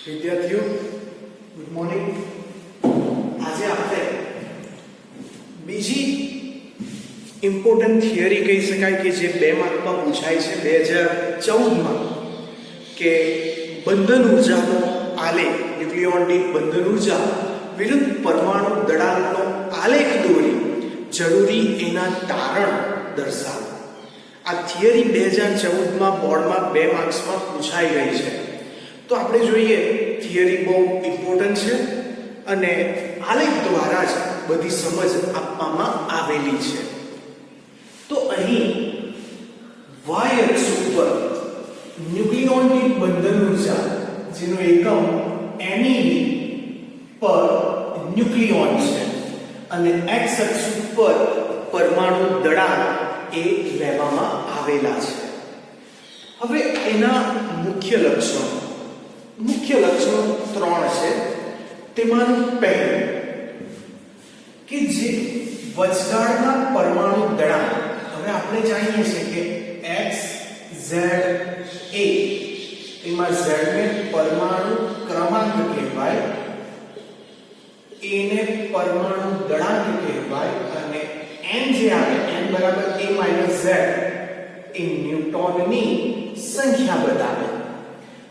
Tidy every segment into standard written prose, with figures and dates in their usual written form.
વિદ્યાર્થીઓ good morning. આજે આપણે બીજી ઇમ્પોર્ટન્ટ થિયરી કહી શકાય કે જે 2 માર્કમાં પૂછાય છે 2014માં કે બંધન ઉર્જાનો આલેખ, ન્યુક્લિયોન દીઠ બંધન ઉર્જા વિરુદ્ધ પરમાણુ દળાંકનો આલેખ દોરી જરૂરી એના તારણ દર્શાવો। આ થિયરી 2014માં બોર્ડમાં 2 માર્ક્સમાં પૂછાઈ ગઈ છે। તો આપણે જોઈએ થિયરી બહુ ઇમ્પોર્ટન્ટ છે અને આલેખ દ્વારા જ બધી સમજ આપવામાં આવેલી છે। તો અહીં y અક્ષ ઉપર ન્યુક્લિયોન દીઠ બંધન ઉર્જા જેનો એકમ MeV પર ન્યુક્લિયોન છે અને x અક્ષ ઉપર પરમાણુ દળાંક એ લેવામાં આવેલા છે। હવે એના મુખ્ય લક્ષણો 3 છે। તેમાંનું પહેલું કે જે વચગાળના પરમાણુ દળાંક, હવે આપણે જાણીએ છીએ કે x z a, એમાં z ને પરમાણુ ક્રમાંક કહેવાય, a ને પરમાણુ દળાંક કહેવાય અને n જે આવે n બરાબર a z એ ન્યૂટનની સંખ્યા બતાવે।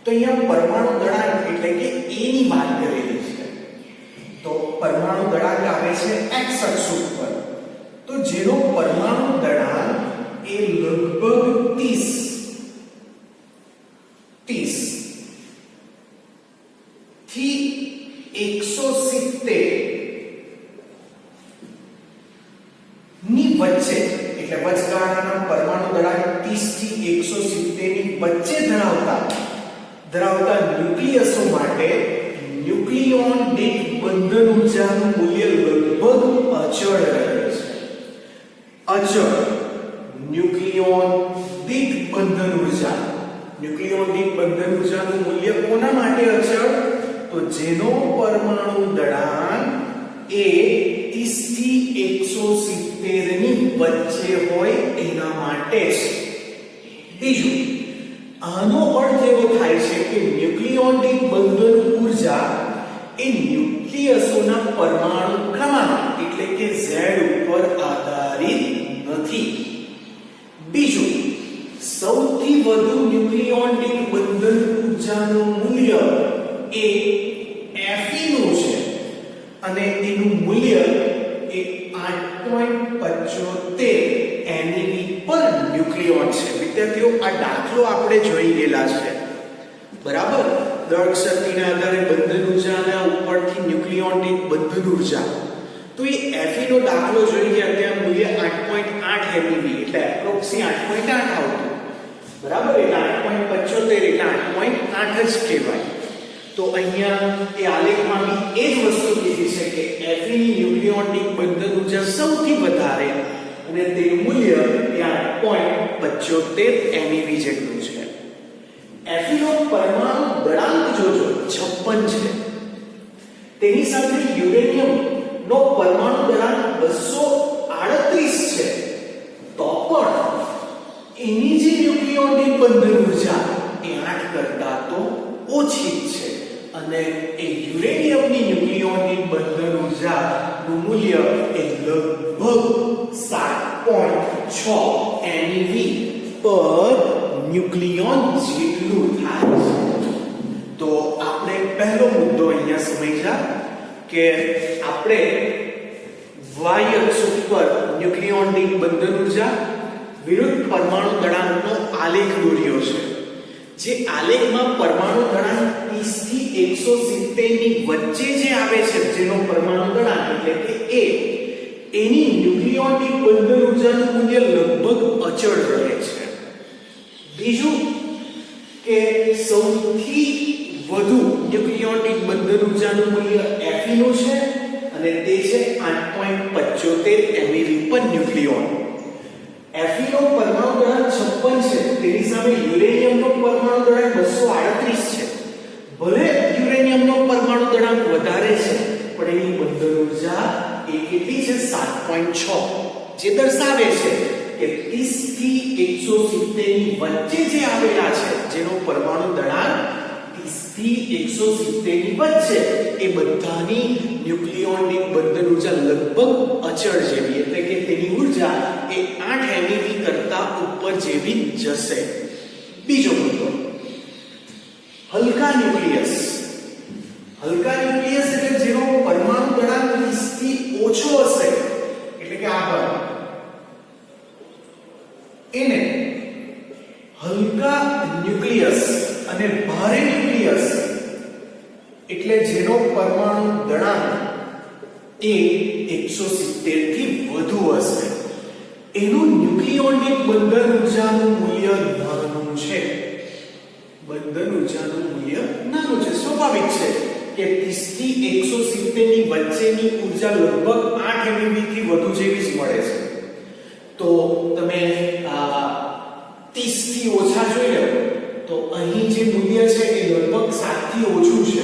તો અહીંયા પરમાણુ દળાંક એટલે કે a ની વાત કરેલી છે। તો પરમાણુ દળાંક આવે છે x અક્ષ ઉપર, તો જેનો પરમાણુ દળાંક એ લગભગ 30 થી 170 ની વચ્ચે, એટલે વચગાળાના પરમાણુ દળાંક 30 થી 170 ની વચ્ચે ધરાવતા ન્યુક્લિયસો માટે ન્યુક્લિયોન દીઠ બંધન ઉર્જાનું મૂલ્ય લગભગ અચળ રહે છે। અચળ ન્યુક્લિયોન દીઠ બંધન ઉર્જાનું મૂલ્ય કોના માટે અચળ? તો જેનો પરમાણુ દળાંક એ 30 થી 170 ની વચ્ચે હોય એના માટે છે। બીજું, આનો અર્થ એવો થાય છે કે ન્યુક્લિયોન દીઠ બંધન ઉર્જા એ ન્યુક્લિયસોના પરમાણુ ક્રમાંક એટલે કે Z ઉપર આધારિત નથી। બીજું, સૌથી વધુ ન્યુક્લિયોન દીઠ બંધન ઉર્જાનું મૂલ્ય એ Fe નું છે અને એનું મૂલ્ય એ 8.75 MeV પર ન્યુક્લિયોન છે। વિદ્યાર્થીઓ, આ દાખલો આપણે જોઈ ગયેલા છે, બરાબર? દળ શક્તિના આધારે બંધન ઉર્જા અને ઉપરથી ન્યુક્લિયોન દીઠ બંધન ઉર્જા, તો એ Fe નો દાખલો જોઈ ગયા ત્યાં મૂલ્ય 8.8 MeV એટલે એપ્રોક્સી 8.8 આવતું, બરાબર? એટલે 8.75 એટલે 8.8 જ કહેવાય। તો અહીંયા એ આલેખમાં એ જ વસ્તુ કીધી છે કે Fe ની ન્યુક્લિયોન દીઠ બંધન ઉર્જા સૌથી વધારે અને તેનું મૂલ્ય એ 8.75 MeV જેટલું છે। Fe નો પરમાણુ દળાંક જોજો 56 છે, તેની સાથે યુરેનિયમ નો પરમાણુ દળાંક 238 છે, તો પણ એની જે ન્યુક્લિયોન દીઠ બંધન ઉર્જા એ 8 કરતા તો ઓછી છે અને એ યુરેનિયમની ન્યુક્લિયોન દીઠ બંધન ઉર્જા નું મૂલ્ય એ લગભગ 7.6 MeV પર ન્યુક્લિયોન જેટલું થાય છે। તો આપણે પહેલો મુદ્દો અહીંયા સમજ્યા કે આપણે y અક્ષ ઉપર ન્યુક્લિયોન દીઠ બંધન ઉર્જા વિરુદ્ધ પરમાણુ દળાંકનો આલેખ દોર્યો છે। જે આલેખમાં પરમાણુ દળાંક 30 થી 170 ની વચ્ચે જે આવે છે, જેનો પરમાણુ દળાંક એટલે કે a, એની ન્યુક્લિયોન દીઠ બંધન ઉર્જાનું મૂલ્ય લગભગ અચળ રહે છે। બીજું કે સૌથી વધુ ન્યુક્લિયોન દીઠ બંધન ઉર્જાનું મૂલ્ય Fe નું છે અને તે છે 8.75 MeV પર ન્યુક્લિયોન। Fe નો પરમાણુ દળાંક 56 છે, તેની સામે યુરેનિયમનો પરમાણુ દળાંક 238 છે। ભલે યુરેનિયમનો પરમાણુ દળાંક વધારે છે પણ એની બંધન ઉર્જા એ કેટલી છે? 7.6, જે દર્શાવે છે કે 30 થી 170 ની વચ્ચે જે આવેલા છે, જેનો પરમાણુ દળાંક 30 થી 170 ની વચ્ચે એ બધાની ન્યુક્લિયોનની બંધન ઉર્જા લગભગ અચળ જેવી, એટલે કે તેની ઉર્જા એ 8 MeV કરતા ઉપર જેવી જશે. બીજો મુદ્દો, હલકા ન્યુક્લિયસ. હલકા ન્યુક્લિયસ એટલે જેનો પરમાણુ દળાંક 30 થી ઓછો હશે, એટલે કે આ ભાગ, એને હલકા ન્યુક્લિયસ અને ભારે ન્યુક્લિયસ એટલે જેનો પરમાણુ દળાંક એ 170 થી વધુ હશે, એનું ન્યુક્લિયોનિક બંધન ઉર્જાનું મૂલ્ય નાનું છે. બંધન ઉર્જાનું મૂલ્ય નાનું છે. સ્વાભાવિક છે કે 30 થી 170 ની વચ્ચેની ઉર્જા લગભગ 8 MeV થી વધુ જેવી જ મળે છે. તો તમે 30 થી ઓછા જોઈ લો તો અહીં જે મૂલ્ય છે એ લગભગ 7 થી ઓછું છે,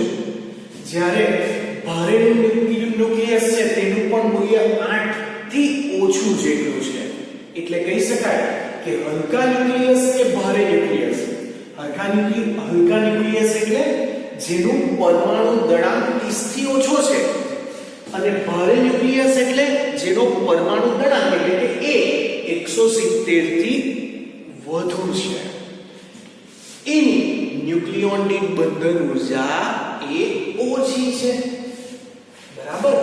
જ્યારે ભારે ન્યુક્લિયસ છે તેનું પણ મૂલ્ય 8 થી ઓછું જેટલું છે. એટલે કહી શકાય કે હલકા ન્યુક્લિયસ કે ભારે ન્યુક્લિયસ. હલકા ન્યુક્લિયસ એટલે જેનું પરમાણુ દળાંક 30 થી ઓછો છે, અને ભારે ન્યુક્લિયસ એટલે જેનો પરમાણુ દળાંક એટલે કે એ 170 થી વધુ છે. એની ન્યુક્લિયોનની બંધન ઉર્જા એ ઓછી છે. બરાબર?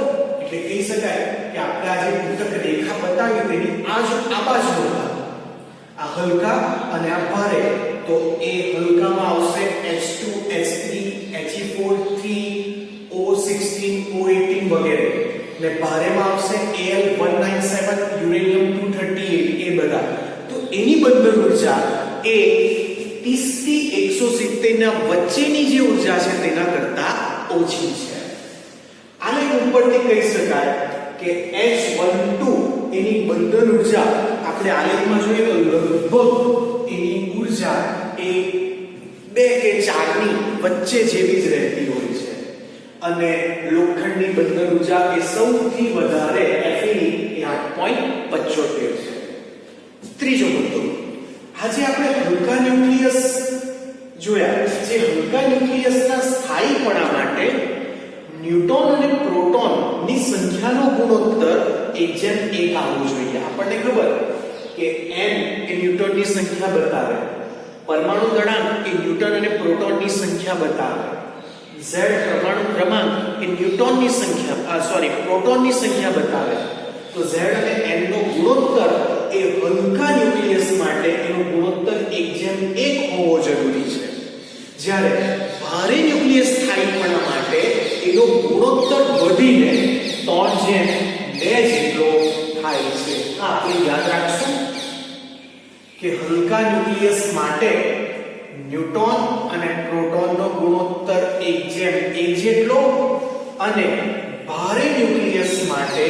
એટલે કહી શકાય કે આપણે આ જે ઉત્તક રેખા બતાવી તેની આ બાજુનો ભાગ, આ હલકા અને આ ભારે, તો એ હલકામાં આવશે H2 H3 He4 3O16 O18 વગેરે, અને ભારેમાં આવશે Al197 યુરેનિયમ 238 એ બધા. તો એની બંધન ઉર્જા એ 30 થી 170 ના વચ્ચેની જે ઉર્જા છે તેના કરતા ઓછી છે. આને ઉપરથી કહી શકાય કે H12 એની બંધન ઉર્જા આપણે આલેખમાં જોઈએ તો લગભગ એની ઉર્જા એ 2 કે 4 ની વચ્ચે જેવી જ રહેતી હોય છે, અને લોખંડની બંધન ઉર્જા એ સૌથી વધારે Fe ની 8.75 છે. ત્રીજો મુદ્દો, આજે આપણે હલકા ન્યુક્લિયસ જોયા. જે હલકા ન્યુક્લિયસના સ્થાયીપણા માટે ન્યુટ્રોન અને પ્રોટોન ની સંખ્યાનો ગુણોત્તર 1:1 આવવો જોઈએ. આપણને ખબર કે n એ ન્યુટ્રોનની સંખ્યા બતાવે, પરમાણુ દળાંક એ ન્યુટ્રોન અને પ્રોટોનની સંખ્યા બતાવે, z પરમાણુ ક્રમાંક એ ન્યુટ્રોનની સંખ્યા પ્રોટોનની સંખ્યા બતાવે. તો z અને n નો ગુણોત્તર એ હલકા ન્યુક્લિયસ માટે એનો ગુણોત્તર 1:1 હોવો જરૂરી છે, જ્યારે ભારે ન્યુક્લિયસ સ્થાયીપણા માટે એનો ગુણોત્તર વધીને 3:2 જેટલો થાય છે. આપણે યાદ રાખશું કે હલકા ન્યુક્લિયસ માટે ન્યુટ્રોન અને પ્રોટોનનો ગુણોત્તર 1:1 જેટલો, અને ભારે ન્યુક્લિયસ માટે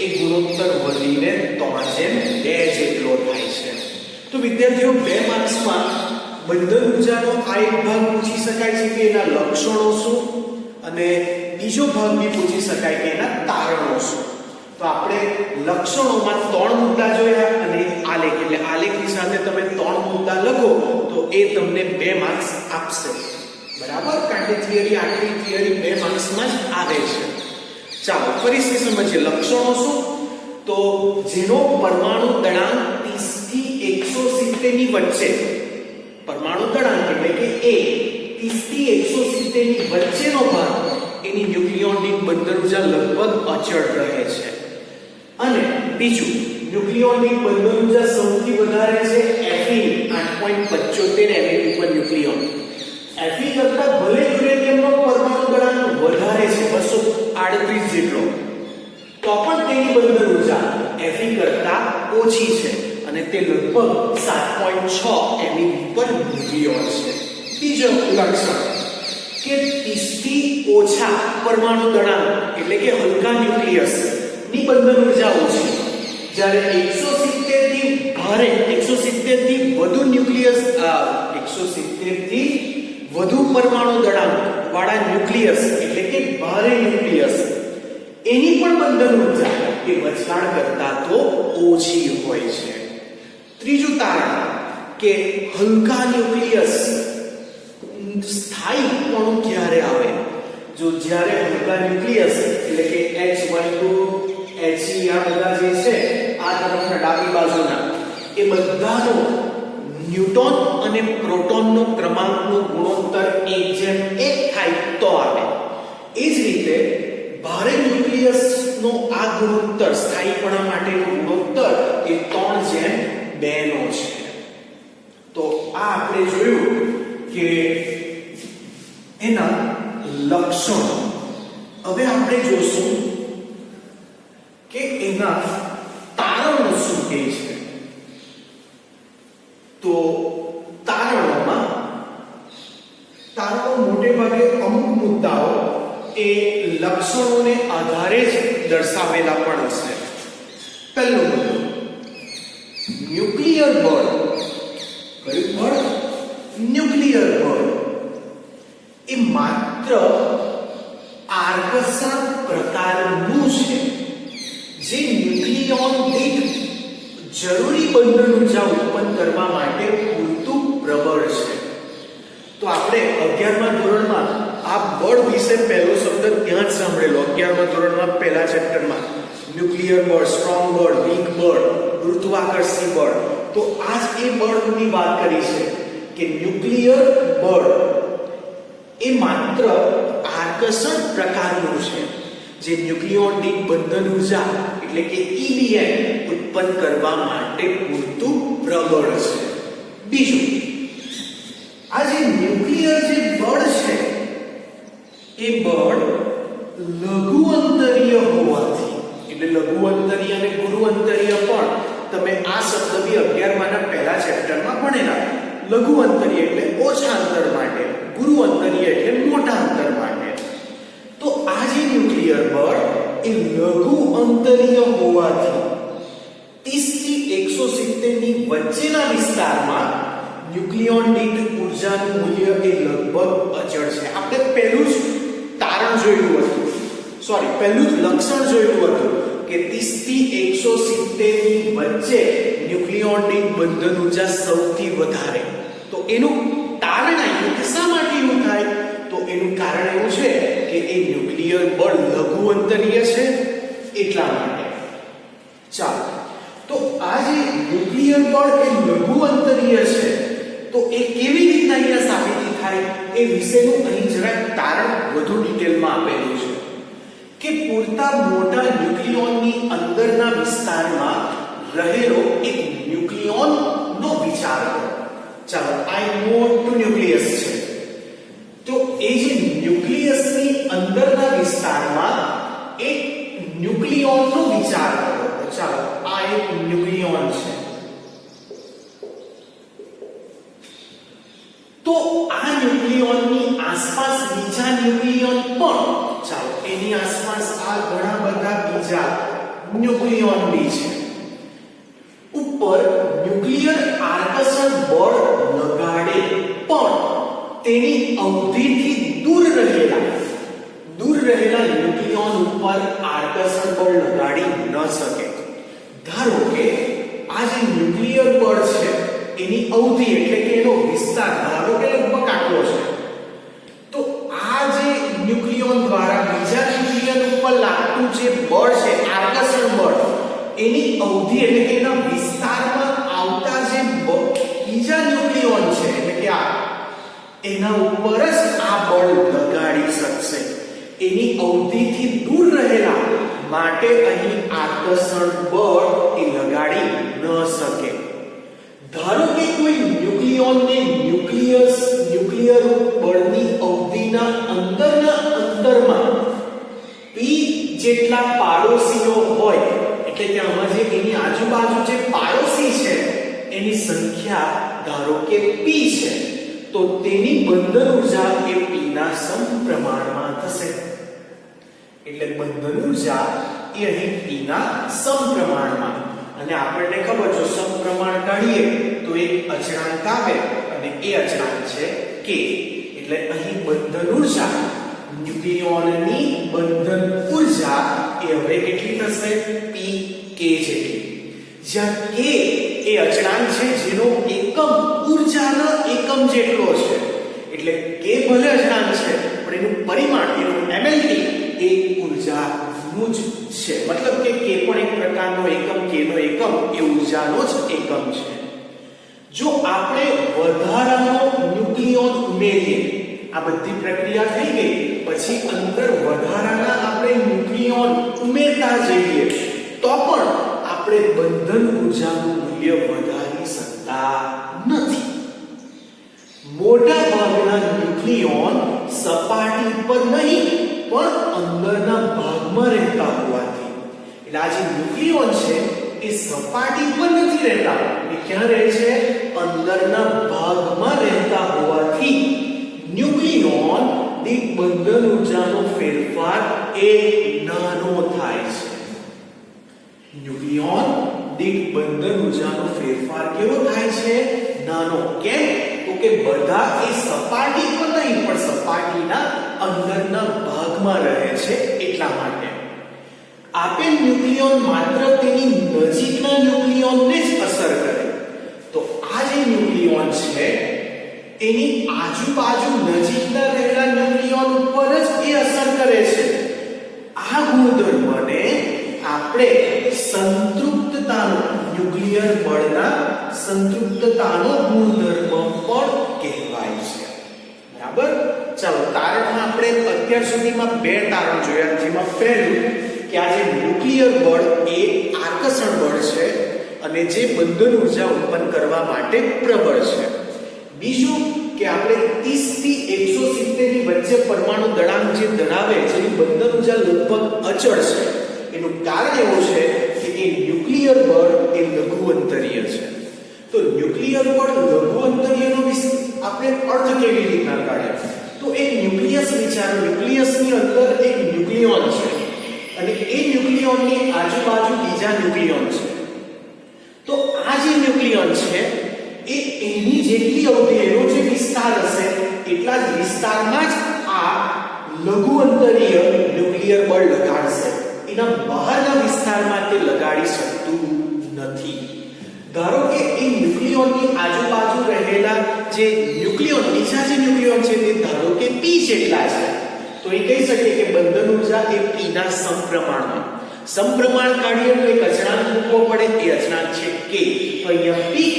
એ ગુણોત્તર વધીને 3:2 જેટલો થાય છે. તો વિદ્યાર્થીઓ, 2 માર્ક્સમાં બંધન ઉર્જાનો આ એક ભાગ પૂછી શકાય છે કે એના લક્ષણો શું, અને બીજો ભાગ બી પૂછી શકાય કે એના તારણો શું. તો આપણે લક્ષણોમાં 3 મુદ્દા જોયા, અને આલેખ એટલે આલેખની સાથે તમે 3 મુદ્દા લખો તો એ તમને 2 માર્ક્સ આપશે. બરાબર? કારણ કે થિયરી, આખી થિયરી 2 માર્ક્સમાં જ આવે છે. ચાલો ફરીથી સમજીએ લક્ષણો શું. તો જેનો પરમાણુ દળાંક 30 થી 170 ની વચ્ચે, પરમાણુ દળાંક એટલે કે એ 30 થી 170 ની વચ્ચેનો ભાગ, એની ન્યુક્લિયોનની બંધન ઉર્જા લગભગ અચળ રહે છે. અને બીજું, ન્યુક્લિયોનની બંધન ઉર્જા સૌથી વધારે છે Fe 8.75 MeV પર ન્યુક્લિયોન. Fe કરતા ભલે યુરેનિયમનો પરમાણુ દળાંક વધારે છે 238 જેટલો, તો પણ તેની બંધન ઉર્જા Fe કરતા ઓછી છે, અને તે લગભગ 7.6 MeV પર ન્યુક્લિયોન છે. બીજો લક્ષણ કે 30 થી ઓછા પરમાણુ દળાંક એટલે કે હલકા ન્યુક્લિયસ ની બંધન ઉર્જા ઓછી, જ્યારે 170 થી ભારે 170 થી વધુ ન્યુક્લિયસ 170 થી વધુ પરમાણુ દળાંક વાળા ન્યુક્લિયસ એટલે કે ભારે ન્યુક્લિયસ, એની પણ બંધન ઉર્જા એ વચગાળ કરતા તો ઓછી હોય છે. ત્રીજું તારણ કે હલકા ન્યુક્લિયસ સ્થાયીપણું ક્યારે આવે? જો જ્યારે હલકા ન્યુક્લિયસ એટલે કે H12 He આ બધા જે છે આ તરફના ડાબી બાજુના એ બધાનો ન્યુટ્રોન અને પ્રોટોનનો ક્રમાંકનો ગુણોત્તર 1:1 થાય તો આવે. એ જ રીતે ભારે ન્યુક્લિયસનો આ ગુણોત્તર સ્થાયીપણા માટેનો ગુણોત્તર એ 3:2 નો છે. તો આ આપણે જોયું કે એના લક્ષણો. હવે આપણે જોશું કે એના તારણો શું કહે છે. તો તારણો મોટે ભાગે અમુક મુદ્દાઓ એ લક્ષણોને આધારે જ દર્શાવેલા પણ હશે. પહેલો મુદ્દો, ન્યુક્લિયર બળ. કયું બળ? ન્યુક્લિયર બળ એ માત્ર આકર્ષણ પ્રકારનું છે જે ન્યુક્લિયોન દીઠ જરૂરી બંધન ઊર્જા ઉત્પન્ન કરવા માટે પૂરતું પ્રબળ છે. તો આપણે 11મા ધોરણમાં આ બળ વિશે પહેલો શબ્દ ત્યાં જ સાંભળેલો. 11મા ધોરણમાં પહેલા ચેપ્ટરમાં ન્યુક્લિયર બળ, સ્ટ્રોંગ બળ, વીક બળ, ગુરુત્વાકર્ષી બળ. તો આજ એ બળની વાત કરી છે કે ન્યુક્લિયર બળ એ માત્ર આકર્ષણ પ્રકારનું છે જે ન્યુક્લિયોન દીઠ બંધન ઊર્જા એટલે કે EBN ઉત્પન્ન કરવા માટે પૂરતું પ્રબળ છે. બીજું, આ જે ન્યુક્લિયર જે બળ છે એ બળ લઘુ અંતરીય હોવાથી, એટલે લઘુ અંતરીય અને ગુરુ અંતરીય પણ તમે આ શબ્દ બી 11માના પહેલા ચેપ્ટરમાં ભણેલા. લઘુ અંતરીય એટલે ઓછા અંતર માટે, ગુરુ અંતરીય એટલે મોટા અંતર માટે. તો આ જે ન્યુક્લિયર બળ એ લઘુ અંતરીય હોવાથી 30 થી 170 ની વચ્ચેના વિસ્તારમાં ન્યુક્લિયોન દીઠ ઊર્જાનું મૂલ્ય એ લગભગ અચળ છે. આપણે પહેલું જ તારણ જોયું હતું, પહેલું જ લક્ષણ જોયું હતું કે 30 થી 170 ની વચ્ચે ન્યુક્લિયોન દીઠ બંધન ઊર્જા સૌથી વધારે. તો એનું તારણ આવ્યું કે શા માટે એવું થાય? તો એનું કારણ એવું છે કે એ ન્યુક્લિયર બળ લઘુ અંતરીય છે એટલા માટે. ચાલો, તો આ જે ન્યુક્લિયર બળ એ લઘુ અંતરીય છે તો એ કેવી રીતે અહીંયા સાબિત થાય એ વિશેનું અહીં જરાક તારણ વધુ ડિટેલમાં આપેલું છે કે પૂરતા મોટા ન્યુક્લિયોનની અંદરના વિસ્તારમાં રહેલો એક ન્યુક્લિયોનનો વિચાર કરો. ચાલો, આ મોટું ન્યુક્લિયસ છે. તો એ જે ન્યુક્લિયસની અંદરના વિસ્તારમાં એક ન્યુક્લિયોનનો વિચાર કરો. ચાલો, આ એક ન્યુક્લિયોન છે. તો આ ન્યુક્લિયોનની આસપાસ બીજા ન્યુક્લિયોન પણ, ચાલો એની આસપાસ આ ઘણા બધા બીજા ન્યુક્લિયોન બી છે. ઉપર ન્યુક્લિયર આકર્ષણ બળ લગાડે પણ તેની અવધિથી દૂર રહેલા ન્યુક્લિયોન ઉપર આકર્ષણ બળ લગાડી ન શકે. ધારો કે આ જે ન્યુક્લિયર બળ છે એની અવધિ એટલે કે એનો વિસ્તાર ધારો કે લગભગ આટલો છે. તો આ જે ન્યુક્લિયોન દ્વારા બીજા ન્યુક્લિયન ઉપર લાગતું જે બળ છે, આકર્ષણ બળ, એની અવધિ એટલે કે એના વિસ્તારમાં આવતા જે બીજા ન્યુક્લિયોન છે એટલે કે એના ઉપર જ આ બળ લગાડી શકશે. એની અવધિથી દૂર રહેલા માટે અહીં આકર્ષણ બળ એ લગાડી ન શકે. ધારો કે કોઈ ન્યુક્લિયોનને ન્યુક્લિયર બળની અવધિના અંતરમાં p જેટલા પાડોશીઓ હોય, એટલે કે આમાં જે એની આજુબાજુ જે પાડોશી છે એની સંખ્યા ધારો કે p છે, તો તેની બંધન ઊર્જા એ p ના સમપ્રમાણમાં થશે. એટલે બંધન ઊર્જા એ અહીં p ના સમપ્રમાણમાં. અને આપણને ખબર છે સમપ્રમાણ કાઢીએ તો એક અચળાંક આવે અને એ અચળાંક છે k. એટલે અહીં બંધન ઊર્જા, ન્યુક્લિયોનની બંધન ઊર્જા એ હવે કેટલી થશે? pk જેટલી. જ્યાં k એ અચળાંક છે જેનો એકમ ઊર્જાનો એકમ જેટલો છે. એટલે કે ભલે અચળાંક છે પણ એનું પરિમાણ એનું એમએલટી એ ઉર્જાનું જ છે. મતલબ કે પણ એક પ્રકારનો એકમ, k નો એકમ એ ઉર્જાનો જ એકમ છે. જો આપણે વધારાનો ન્યુક્લિયોન ઉમેરીએ, આ બધી પ્રક્રિયા થઈ ગઈ પછી અંદર વધારાના આપણે ન્યુક્લિયોન ઉમેરતા જઈએ તો પણ આપણે બંધન ઉર્જાનું મૂલ્ય વધારી શકતા નથી. મોટા ભાગના ન્યુક્લિયોન સપાટી પર નહીં પણ અંદરના ભાગમાં રહેતા હોવાથી, એટલે આ જે ન્યુક્લિયોન છે એ સપાટી પર નથી રહેતા, એ ક્યાં રહે છે? અંદરના ભાગમાં રહેતા હોવાથી ન્યુક્લિયોન દીઠ બંધન ઉર્જાનો ફેરફાર એ નાનો થાય છે. ન્યુક્લિયોન દીઠ બંધન ઉર્જાનો ફેરફાર કેવો થાય છે? નાનો. કેમ? તો કે બધા એ સપાટી પર નહીં પણ સપાટીના અંદરના ભાગમાં રહે છે એટલા માટે. આપેલ ન્યુક્લિયોન માત્ર તેની નજીકના ન્યુક્લિયોનને જ અસર કરે તો આ જે ન્યુક્લિયોન છે એની આજુબાજુ નજીકના રહેલા ન્યુક્લિયોન ઉપર જ એ અસર કરે છે. આ ગુણધર્મને આપણે સંતૃપ્તતાનો, ન્યુક્લિયર બળના સંતૃપ્તતાનો ગુણધર્મ પણ કહેવાય છે. બરાબર? ચાલો, તારણમાં આપણે અત્યાર સુધીમાં બે તારણ જોયા, જેમાં પહેલું કે આ જે ન્યુક્લિયર બળ એ આકર્ષણ બળ છે અને જે બંધન ઉર્જા ઉત્પન્ન કરવા માટે પ્રબળ છે. બીજું કે આપણે 30 થી 170 ની વચ્ચે પરમાણુ દળાંક જે ધરાવે જેની બંધન ઉર્જા લગભગ અચળ છે, એનું કારણ એવું છે કે એ ન્યુક્લિયર બળ એ લઘુઅંતરીય છે. તો ન્યુક્લિયર બળ લઘુઅંતરીયનો આપણે અર્થ કેવી રીતના કાઢીએ? તો એક ન્યુક્લિયસ વિચારો, ન્યુક્લિયસની અંદર એક ન્યુક્લિયોન છે અને એ ન્યુક્લિયોનની આજુબાજુ બીજા ન્યુક્લિયોન છે. તો આ જે ન્યુક્લિયોન છે એ એની જેટલી અવધિ, એનો જે વિસ્તાર હશે એટલા જ વિસ્તારમાં જ આ લઘુઅંતરીય ન્યુક્લિયર બળ લગાડશે. એના બહારના વિસ્તારમાં તે લગાડી શકતું નથી. ધારો કે એ ન્યુક્લિયોનની આજુબાજુ રહેલા જે ન્યુક્લિયોન, બીજા જે ન્યુક્લિયોન છે તે ધારો કે p જેટલા છે, તો એ કહી શકીએ કે બંધન ઉર્જા એ p ના સમપ્રમાણમાં. સમપ્રમાણ કાઢીએ તો એક અચળાંક મૂકવો પડે, એ અચળાંક છે k. તો અહીંયા pk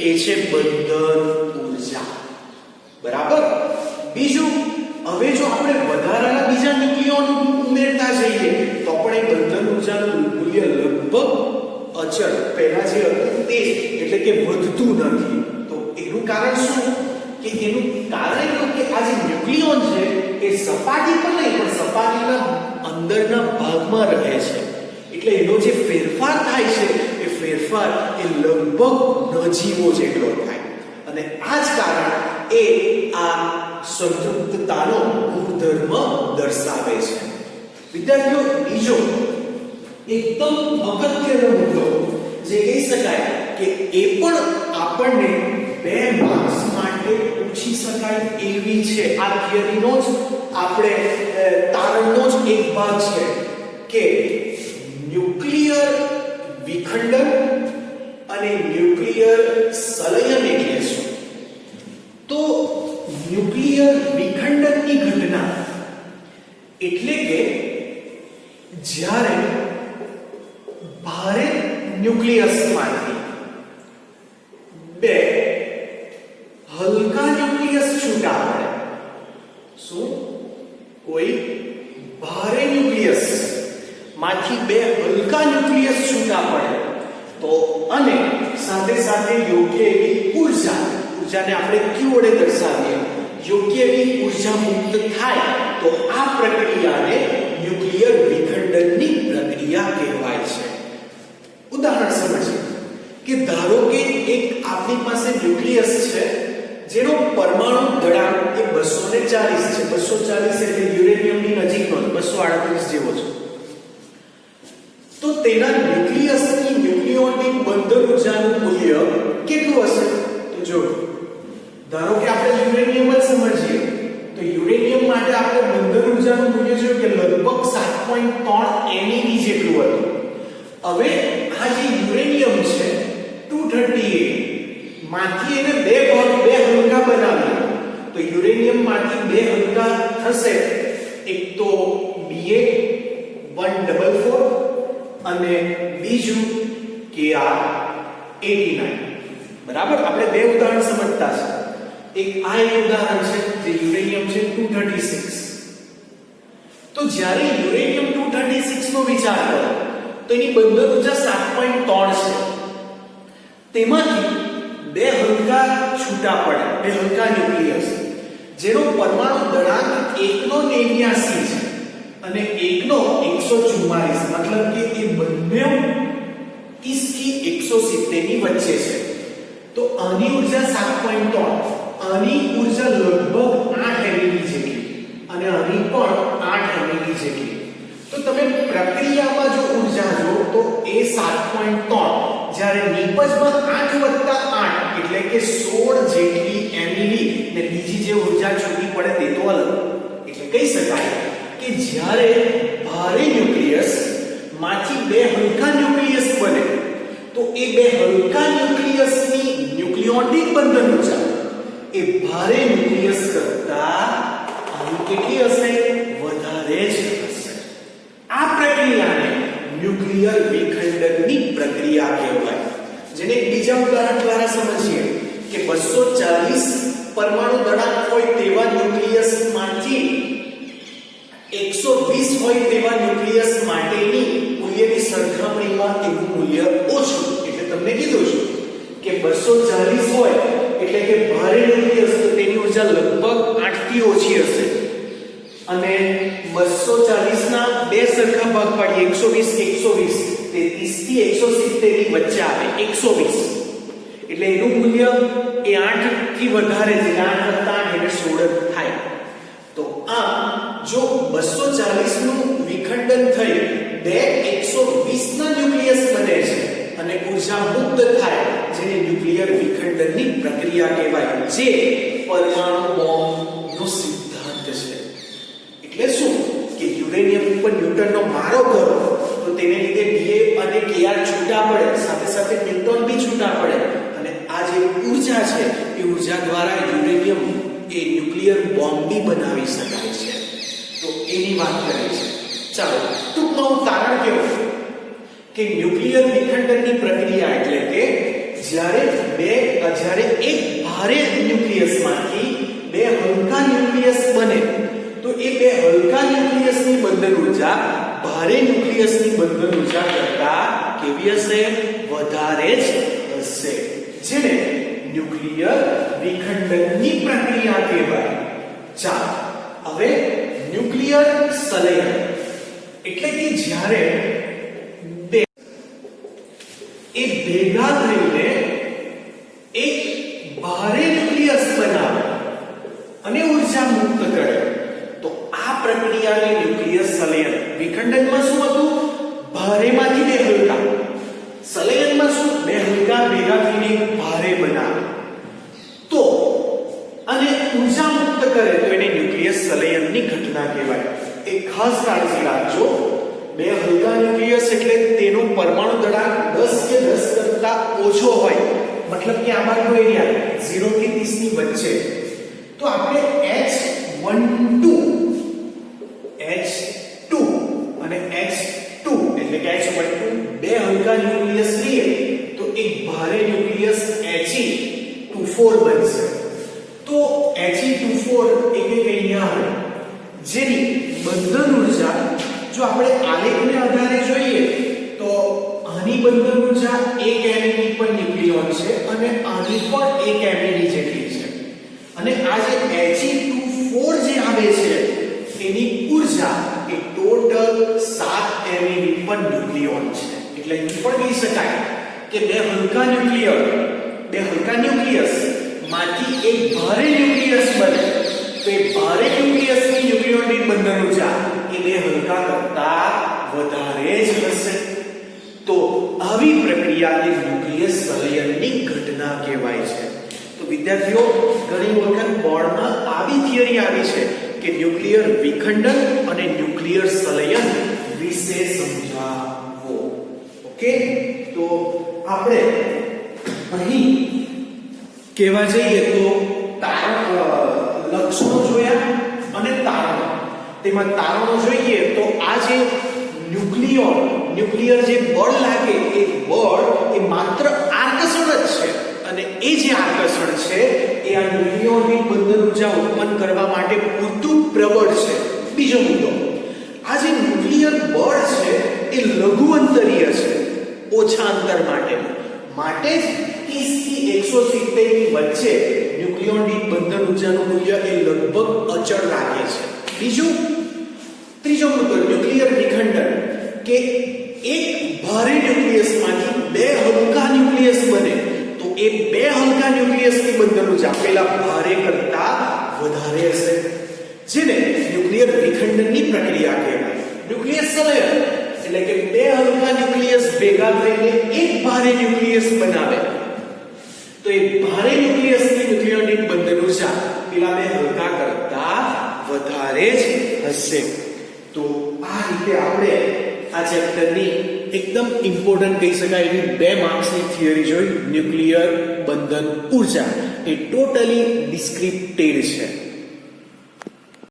એ છે બંધન ઉર્જા. બરાબર? બીજું, હવે જો આપણે વધારાના બીજા ન્યુક્લિયોન ઉમેરતા જઈએ તો પણ એ બંધન ઉર્જાનું મૂલ્ય લગભગ અચળ પહેલા જે હતું તે, એટલે કે વધતું નથી. તો એનું કારણ શું? કે એનું કારણ એવું કે આ જે ન્યુક્લિયોન છે એ સપાટી પર નહીં પણ સપાટીના અંદરના ભાગમાં રહે છે. એટલે એનો જે ફેરફાર થાય છે એ ફેરફાર એ લગભગ નજીવો જેટલો થાય. અને આ જ કારણ એ આ સંતૃપ્તતાનો ગુણધર્મ દર્શાવે છે. વિદ્યાર્થીઓ, બીજો એકદમ અગત્યનો મુદ્દો જે કહી શકાય કે એ પણ આપણને 2 માર્ક્સ માટે પૂછી શકાય એવી છે, આ થિયરીનો જ આપણે તારણનો જ એક ભાગ છે કે ન્યુક્લિયર વિખંડન અને ન્યુક્લિયર સંલયન એટલે શું? તો ન્યુક્લિયર વિખંડનની ઘટના એટલે કે જ્યારે ભારે ન્યુક્લિયસમાંથી 2 હલકા ન્યુક્લિયસ છૂટા પડે. શું? કોઈ ભારે ન્યુક્લિયસ માંથી 2 હલકા ન્યુક્લિયસ છૂટા પડે તો અને સાથે સાથે યોગ્ય એવી ઉર્જાને આપણે q વડે દર્શાવીએ, યોગ્ય એવી ઉર્જા મુક્ત થાય તો આ પ્રક્રિયાને ન્યુક્લિયર વિખંડનની પ્રક્રિયા કહેવાય છે. ઉદાહરણ સમજીએ કે ધારો કે એક આપણી પાસે ન્યુક્લિયસ છે જેનો પરમાણુ દળાંક એ 240 છે. 240 એટલે યુરેનિયમની નજીકનો 238 જેવો છે. તો તેના ન્યુક્લિયસની ન્યુક્લિયોનની બંધન ઉર્જાનું મૂલ્ય કેટલું હશે? તો જો ધારો કે આપણે યુરેનિયમ જ સમજીએ તો યુરેનિયમ માટે આપણે બંધન ઉર્જાનું મૂલ્ય જોયું કે લગભગ 7.3 MeV જેટલું હતું. હવે આ જે યુરેનિયમ છે 238 માંથી એને 2 હલકા બનાવ્યા તો યુરેનિયમ બે હલકા થશે, એક તો Ba144 અને બીજું Kr89. બરાબર, આપણે બે ઉદાહરણ સમજતા છે. એક આ એક ઉદાહરણ છે જે યુરેનિયમ છે 236. તો જ્યારે યુરેનિયમ 236 નો વિચાર કરો તો એની બંધન ઊર્જા 7.3 છે. તેમાંથી બે હલકા છૂટા પડે, બે હલકા ન્યુક્લિયસ, જેનો પરમાણુ દળાંક 1 નો 89 છે અને 1 નો 144, મતલબ કે એ બંને 30 થી 170 ની વચ્ચે છે. તો આની ઊર્જા 7.3, આની ઊર્જા લગભગ 8 MeV જેટલી અને આની પણ 8 MeV જેટલી. તો તમે પ્રક્રિયામાં જો ઊર્જા જો તો એ 7.3, જ્યારે નિપજમાં 8 વત્તા 8 એટલે કે 16 જેટલી MeV ને બીજી જે ઊર્જા છૂટી પડે તે તો અલગ. એટલે કહી શકાય કે જ્યારે ભારે ન્યુક્લિયસ માંથી બે હલકા ન્યુક્લિયસ બને તો એ બે હલકા ન્યુક્લિયસની ન્યુક્લિયોટિક બંધન ઊર્જા એ ભારે ન્યુક્લિયસ કરતા આની કેટલી હશે? વધારે જ હશે. આ પ્રક્રિયાને ન્યુક્લિયર વિખંડનની પ્રક્રિયા કહેવાય. જેને એક બીજા ઉદાહરણ દ્વારા સમજીએ કે 240 પરમાણુ દળાંક હોય તેવા ન્યુક્લિયસમાંથી 120 હોય તેવા ન્યુક્લિયસ માટેની મૂલ્યની સરખામણીમાં એનું મૂલ્ય ઓછું. એટલે તમને કીધું છે કે 240 હોય એટલે કે ભારે ન્યુક્લિયસ, તો તેની ઊર્જા લગભગ 8 થી ઓછી હશે. અને 240 ના બે સરખા ભાગ પાડીએ, 120 120, તે 30 થી 170 ની વચ્ચે આવે, 120. એટલે એનું મૂલ્ય એ 8 થી વધારે છે, 8 વત્તા 8 એટલે 16 થાય. તો આ જો 240 નું વિખંડન થઈ બે 120 ના ન્યુક્લિયસ બને છે અને ઊર્જા મુક્ત થાય, જેને ન્યુક્લિયર વિખંડનની પ્રક્રિયા કહેવાય, જે પરમાણુ બોમ્બનો સિદ્ધાંત છે. એટલે શું કે યુરેનિયમ ઉપર ન્યૂટનનો મારો કરો તો તેને લીધે Da અને Kr છૂટા પડે, સાથે સાથે ન્યુટ્રોન બી છૂટા પડે અને આ જે ઊર્જા છે એ ઊર્જા દ્વારા યુરેનિયમ એ ન્યુક્લિયર બોમ્બ બી બનાવી શકાય છે. તો એની વાત કરી છે. ચાલો ટૂંકમાં હું તારણ કેવું કે ન્યુક્લિયર વિખંડનની પ્રક્રિયા એટલે કે જ્યારે એક ભારે ન્યુક્લિયસમાંથી બે હલકા ન્યુક્લિયસ બને તો એ બે હલકા ન્યુક્લિયસની બંધન ઊર્જા ભારે ન્યુક્લિયસની બંધન ઊર્જા કરતા કેવી હશે? વધારે જ હશે, જેને ન્યુક્લિયર વિખંડનની પ્રક્રિયા કહેવાય. ચાલો હવે ન્યુક્લિયર સંલયન એટલે કે જ્યારે બે એ ભેગા થઈને એક ભારે ન્યુક્લિયસ બનાવે અને ઊર્જા મુક્ત કરે તો આ પ્રક્રિયાને ન્યુક્લિયર સંલયન. વિખંડનમાં શું હતું? ભારેમાંથી બે હલકા. સંલયનમાં શું? બે હલકા ભેગા થઈને એક ભારે બનાવે તો અને ઊર્જા મુક્ત કરે તો એને ન્યુક્લિયર સંલયનની ઘટના કહેવાય. એક ખાસ કાળજી રાખજો, બે હલકા ન્યુક્લિયસ એટલે તેનો પરમાણુ દળાંક 10 કે 10 કરતા ઓછો હોય, મતલબ કે આમાંનો એરિયા 0 થી 30 ની વચ્ચે, તો આપણે H12 અને H2 એટલે કે H12 બે હલકા ન્યુક્લિયસ લઈએ તો એક ભારે ન્યુક્લિયસ He24 બનશે. તો He24 એક અહીંયા હોય જેની બંધન ઊર્જા જો આપણે આલેખને આધારે જોઈએ તો આની બંધન ઊર્જા 1 MeV પર ન્યુક્લિયોન છે અને આની પણ 1 MeV જેટલી છે. અને આ જે He24 જે આવે છે એની ઊર્જા એ ટોટલ 7 MeV પર ન્યુક્લિયોન છે. એટલે એ પણ કહી શકાય કે બે હલકા ન્યુક્લિયસ માંથી એક ભારે ન્યુક્લિયસ બને તો એ ભારે ન્યુક્લિયસની ન્યુક્લિયોટિક બંધન ઊર્જા એ બે હલકા કરતા વધારે જ હશે. તો આવી પ્રક્રિયાને ન્યુક્લિયર સંલયનની ઘટના કહેવાય છે. તો વિદ્યાર્થીઓ ઘણી વખત બોર્ડમાં આવી થિયરી આવી છે કે ન્યુક્લિયર વિખંડન અને ન્યુક્લિયર સંલયન વિશે સમજાવો. ઓકે, તો આપણે અહીં કહેવા જઈએ તો લક્ષણો જોયા, અને તારણો. તેમાં તારણો જોઈએ તો આ જે ન્યુક્લિયર જે બળ લાગે એ બળ એ માત્ર આકર્ષણ જ છે અને એ જે આકર્ષણ છે એ આ ન્યુક્લિયોનની બંધન ઊર્જા ઉત્પન્ન કરવા માટે પૂરતું પ્રબળ છે. બીજો મુદ્દો, આ જે ન્યુક્લિયર બળ છે એ લઘુ અંતરીય છે, ઓછા અંતર માટે જ 30 થી 170 ની વચ્ચે ન્યુક્લિયોનની બંધન ઊર્જાનું મૂલ્ય એ લગભગ અચળ રાખે છે. ત્રીજો મુદ્દો, ન્યુક્લિયર વિખંડન, કે એક ભારે ન્યુક્લિયસમાંથી બે હલકા ન્યુક્લિયસ બને તો એ બે હલકા ન્યુક્લિયસની બંધન ઊર્જા પેલા ભારે કરતા વધારે હશે, જેને ન્યુક્લિયર વિખંડનની પ્રક્રિયા કહેવાય. ન્યુક્લિયસ સંલયન એટલે કે બે હલકા ન્યુક્લિયસ ભેગા થઈને એક ભારે ન્યુક્લિયસ બનાવે તો એ ભારે ન્યુક્લિયસની ન્યુક્લિયોનની બંધન ઊર્જા પેલા બે હલકા કરતા વધારે જ હશે. તો આ રીતે આપણે આ ચેપ્ટરની એકદમ ઇમ્પોર્ટન્ટ કહી શકાય એવી 2 માર્ક્સની થિયરી જોઈ. ન્યુક્લિયર બંધન ઊર્જા એ ટોટલી ડિસ્ક્રિપ્ટેડ છે.